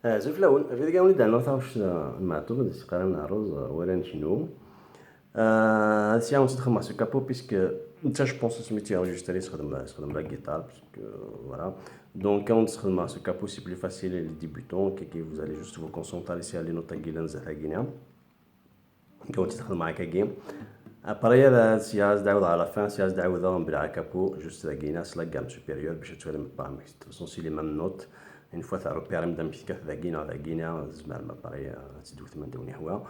زوج الأول في ذا وليد أنا تعرفش المعتوب قرا الرز ولا نشنو هاد الساعة تدخل مع سو كابو بيسك انت جو بونس سميتو انجستري تخدم لا جيتار باسكو فوالا دونك كون تدخل مع سو كابو سي بلو فاسيل لي ديبوتون كي vous allez juste vous concentrer sur les notes تاعنا تاعنا كون تدخل معاك كيم ابري هذا سياز دعوض على فان سياز دعوض بلا كابو جوست لاكينا سلا جام سوبيريور باش تولي بارامتر سون سي لي ميم نوت une fois تاع روبير مدام فيك ذاكينا زعما ما باغي تزيدو ثما دوني هو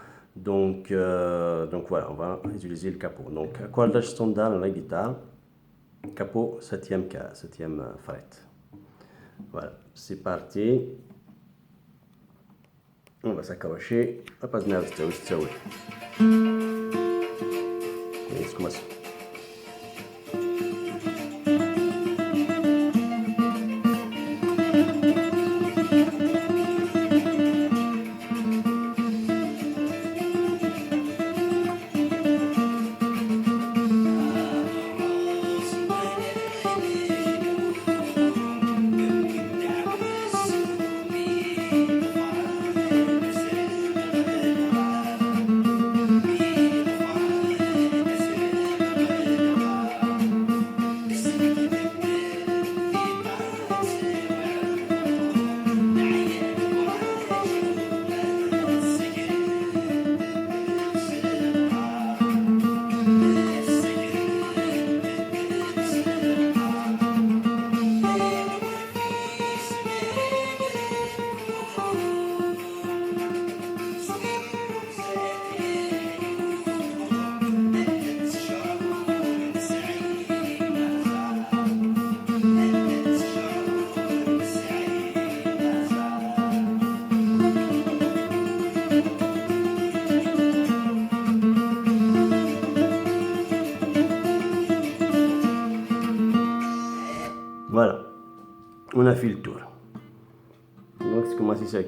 donc voilà on va utiliser le capot donc cordage standard dans la guitare capot 7e fret voilà c'est parti on va s'accrocher hop نعاود تساوي commence. Voilà, on a fait le tour. Donc c'est comment c'est ça.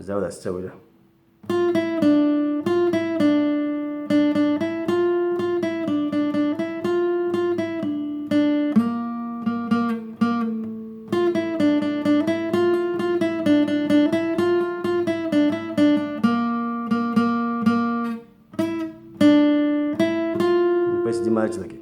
زود استوي له بس دي مالك ذكي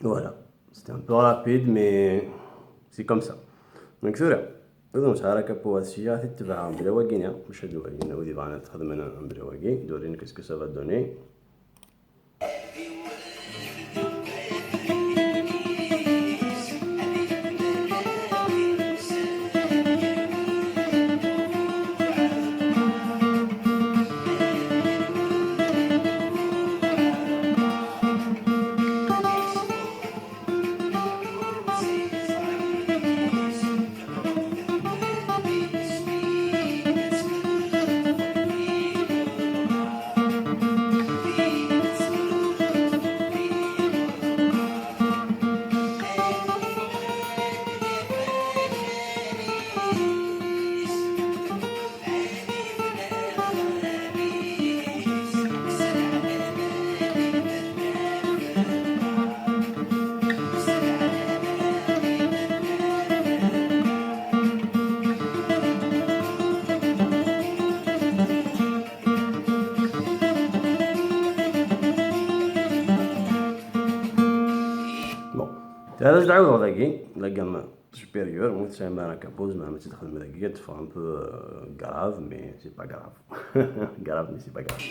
Voilà, c'était un peu rapide mais c'est comme ça. Donc ثورة إذا مشاركة بواسية تتبع بلواقينا مش هدواقينا ودي بعنا تخدمنا بلواقي دورين qu'est-ce que ça va donner. هذا تعاود داكي لا جام سوبيريور مو تسمى راك بوز ما تدخل داكي تفهم ان بو غراف مي سي با غراف غراف مي سي با غراف.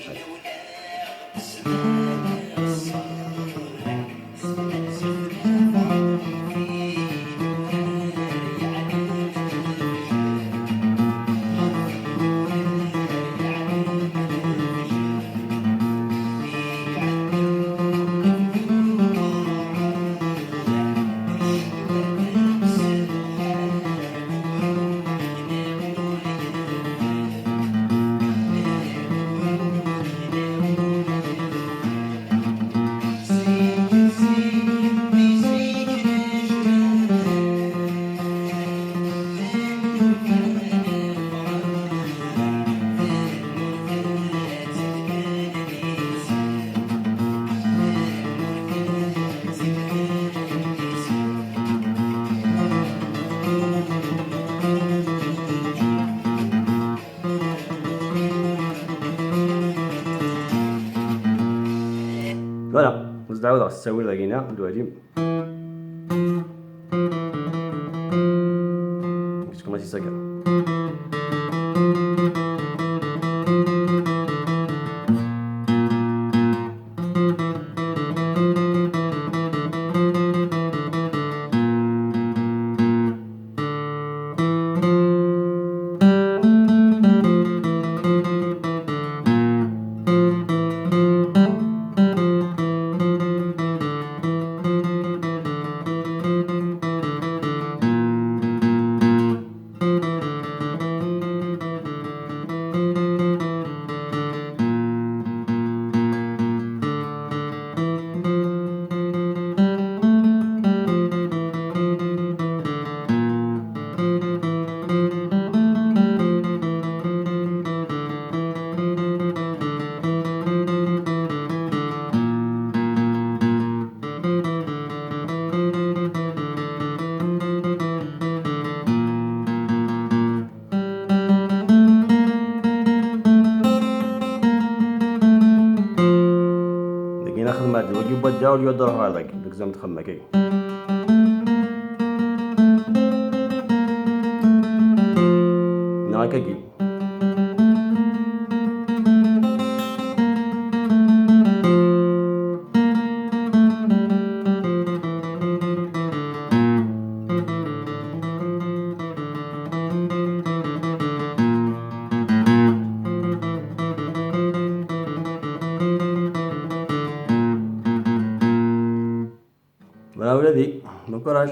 فوالا تعاود خاص تساوي داكينا ندوي عليهم قلت لكم ماشي ساكر. داكينا خدمة هاد الواجب بدا واليود روح على داك زعما تخمم كي هكا كي فوالا ولادي بون كوراج.